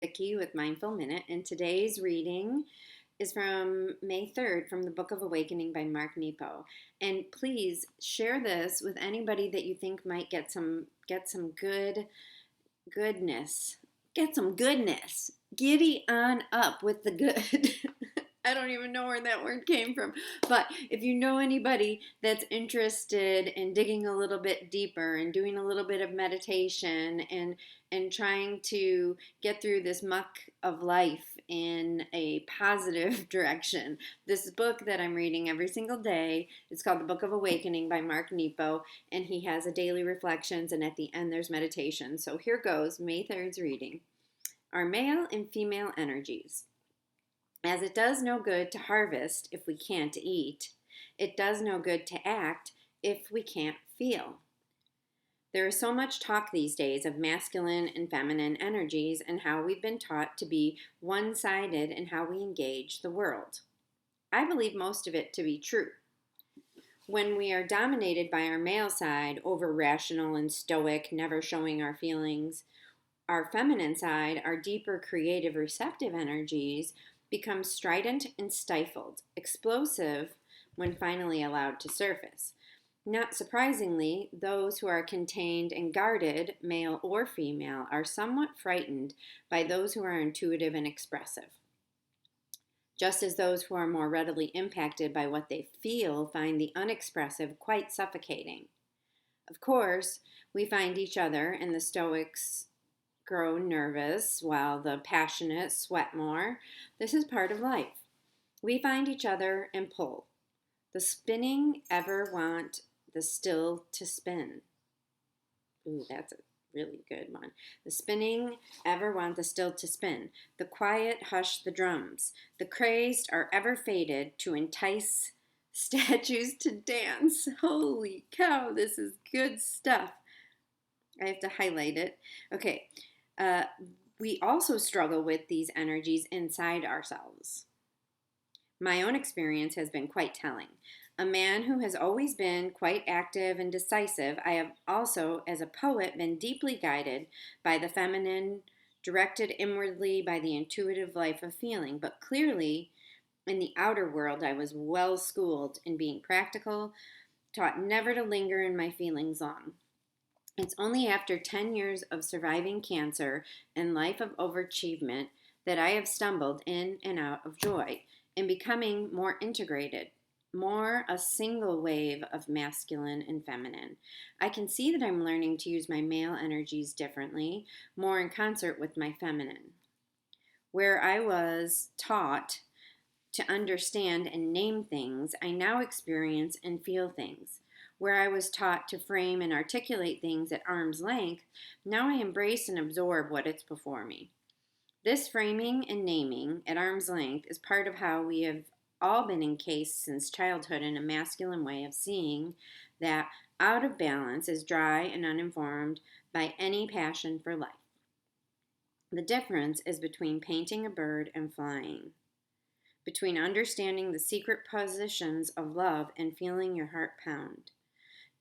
Vicky with Mindful Minute, and today's reading is from May 3rd from the Book of Awakening by Mark Nepo. And please share this with anybody that you think might get some goodness. Get some goodness. Giddy on up with the good. I don't even know where that word came from. But if you know anybody that's interested in digging a little bit deeper and doing a little bit of meditation and trying to get through this muck of life in a positive direction, this book that I'm reading every single day, it's called The Book of Awakening by Mark Nepo, and he has a daily reflections, and at the end there's meditation. So here goes, May 3rd's reading. Our male and female energies. As it does no good to harvest if we can't eat, it does no good to act if we can't feel. There is so much talk these days of masculine and feminine energies and how we've been taught to be one-sided in how we engage the world. I believe most of it to be true. When we are dominated by our male side, over rational and stoic, never showing our feelings, our feminine side, our deeper creative receptive energies, become strident and stifled, explosive when finally allowed to surface. Not surprisingly, those who are contained and guarded, male or female, are somewhat frightened by those who are intuitive and expressive. Just as those who are more readily impacted by what they feel find the unexpressive quite suffocating. Of course, we find each other, and the Stoics grow nervous while the passionate sweat more. This is part of life. We find each other and pull. The spinning ever want the still to spin. Ooh, that's a really good one. The spinning ever want the still to spin. The quiet hush the drums. The crazed are ever fated to entice statues to dance. Holy cow, this is good stuff. I have to highlight it. Okay. We also struggle with these energies inside ourselves. My own experience has been quite telling. A man who has always been quite active and decisive, I have also, as a poet, been deeply guided by the feminine, directed inwardly by the intuitive life of feeling. But clearly, in the outer world, I was well schooled in being practical, taught never to linger in my feelings long. It's only after 10 years of surviving cancer and life of overachievement that I have stumbled in and out of joy and becoming more integrated, more a single wave of masculine and feminine. I can see that I'm learning to use my male energies differently, more in concert with my feminine. Where I was taught to understand and name things, I now experience and feel things. Where I was taught to frame and articulate things at arm's length, now I embrace and absorb what is before me. This framing and naming at arm's length is part of how we have all been encased since childhood in a masculine way of seeing that out of balance is dry and uninformed by any passion for life. The difference is between painting a bird and flying, between understanding the secret positions of love and feeling your heart pound.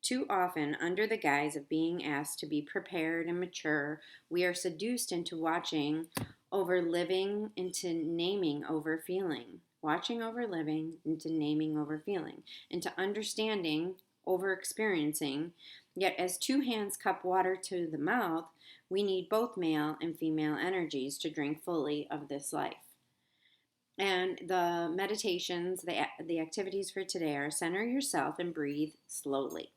Too often, under the guise of being asked to be prepared and mature, we are seduced into watching over living into naming over feeling. Watching over living into naming over feeling. Into understanding over experiencing. Yet as two hands cup water to the mouth, we need both male and female energies to drink fully of this life. And the meditations, the activities for today are center yourself and breathe slowly.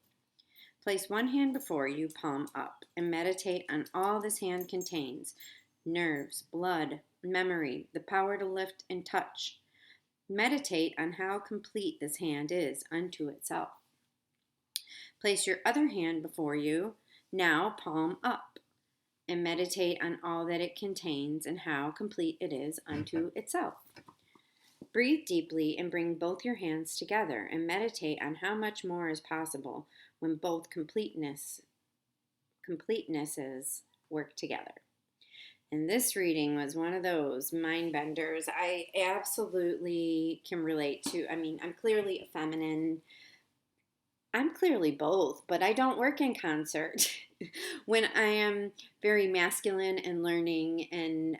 Place one hand before you, palm up, and meditate on all this hand contains: nerves, blood, memory, the power to lift and touch. Meditate on how complete this hand is unto itself. Place your other hand before you, now palm up, and meditate on all that it contains and how complete it is unto itself. Breathe deeply and bring both your hands together and meditate on how much more is possible when both completenesses work together. And this reading was one of those mind benders I absolutely can relate to. I mean, I'm clearly a feminine. I'm clearly both, but I don't work in concert. When I am very masculine and learning and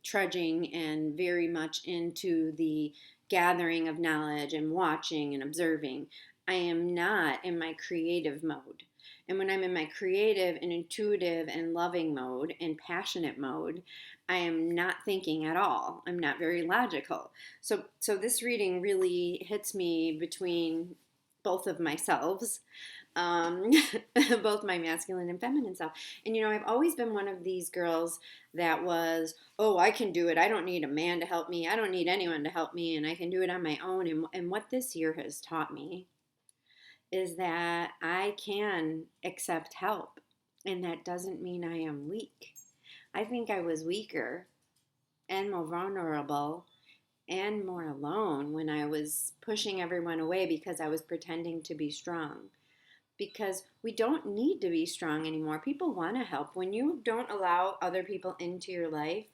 trudging and very much into the gathering of knowledge and watching and observing. I am not in my creative mode. And when I'm in my creative and intuitive and loving mode and passionate mode, I am not thinking at all. I'm not very logical. So this reading really hits me between both of myselves, um, both my masculine and feminine self. And I've always been one of these girls that was, oh, I can do it. I don't need a man to help me. I don't need anyone to help me, and I can do it on my own. And what this year has taught me is that I can accept help, and that doesn't mean I am weak. I think I was weaker and more vulnerable and more alone when I was pushing everyone away because I was pretending to be strong. Because we don't need to be strong anymore. People want to help. When you don't allow other people into your life,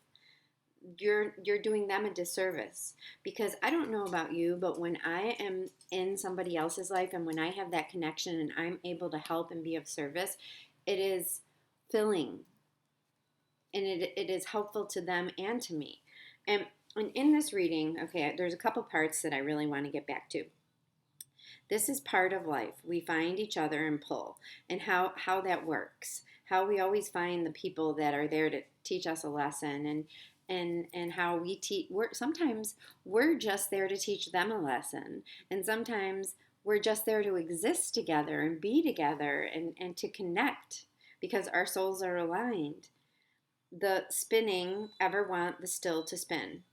you're doing them a disservice. Because I don't know about you, but when I am in somebody else's life and when I have that connection and I'm able to help and be of service, it is filling, and it is helpful to them and to me. And in this reading, okay, there's a couple parts that I really want to get back to. This is part of life. We find each other and pull, and how that works. How we always find the people that are there to teach us a lesson, and how we teach. Sometimes we're just there to teach them a lesson, and sometimes we're just there to exist together and be together and to connect because our souls are aligned. The spinning ever want the still to spin.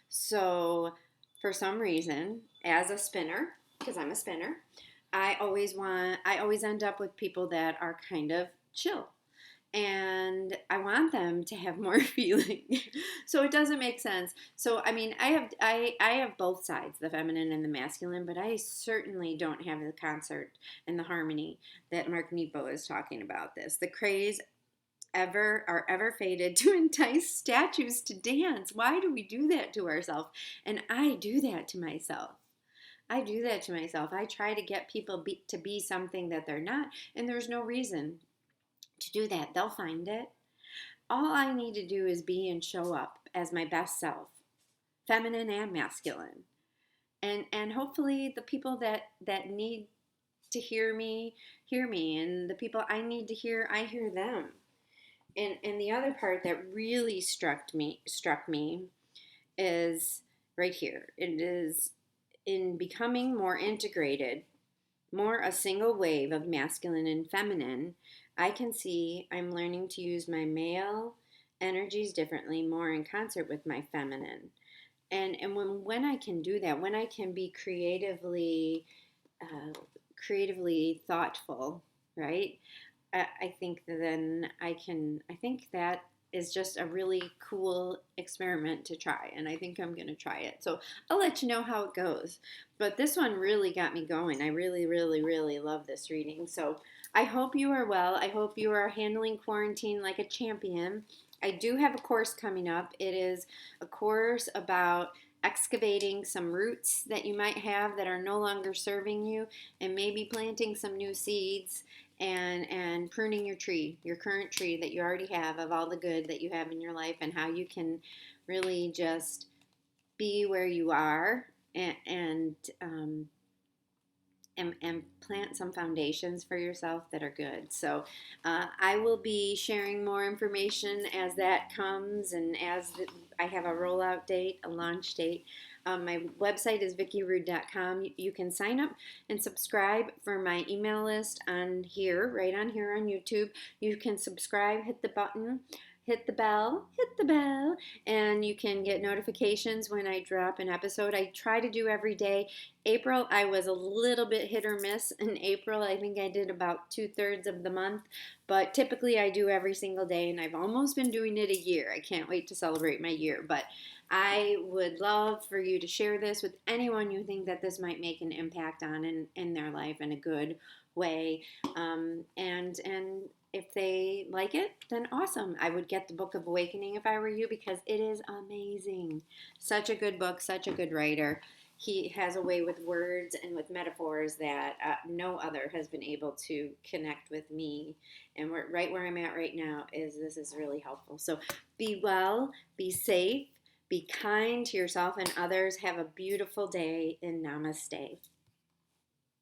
So for some reason, as a spinner, because I'm a spinner, I always end up with people that are kind of chill. And I want them to have more feeling. So it doesn't make sense. So I mean, I have both sides, the feminine and the masculine, but I certainly don't have the concert and the harmony that Mark Nepo is talking about this. The craze ever faded to entice statues to dance. Why do we do that to ourselves? And I do that to myself. I do that to myself. I try to get people to be something that they're not, and there's no reason to do that. They'll find it. All I need to do is be and show up as my best self, feminine and masculine. And hopefully the people that need to hear me, and the people I need to hear, I hear them. And the other part that really struck me is right here. It is in becoming more integrated, more a single wave of masculine and feminine. I can see I'm learning to use my male energies differently, more in concert with my feminine. And when I can do that, when I can be creatively thoughtful, right? I think then I think that is just a really cool experiment to try, and I think I'm going to try it. So I'll let you know how it goes. But this one really got me going. I really, really, really love this reading. So I hope you are well. I hope you are handling quarantine like a champion. I do have a course coming up. It is a course about excavating some roots that you might have that are no longer serving you, and maybe planting some new seeds, and pruning your current tree that you already have of all the good that you have in your life, and how you can really just be where you are, and plant some foundations for yourself that are good. So I will be sharing more information as that comes, and I have a rollout date, a launch date. My website is vickyrude.com. You can sign up and subscribe for my email list right on here on YouTube. You can subscribe, hit the button, hit the bell, and you can get notifications when I drop an episode. I try to do every day. April, I was a little bit hit or miss in April. I think I did about 2/3 of the month, but typically I do every single day, and I've almost been doing it a year. I can't wait to celebrate my year, but I would love for you to share this with anyone you think that this might make an impact on in their life in a good way. And if they like it, then awesome. I would get the Book of Awakening if I were you, because it is amazing. Such a good book, such a good writer. He has a way with words and with metaphors that no other has been able to connect with me. And right where I'm at right now this is really helpful. So be well, be safe, Be kind to yourself and others. Have a beautiful day, and namaste.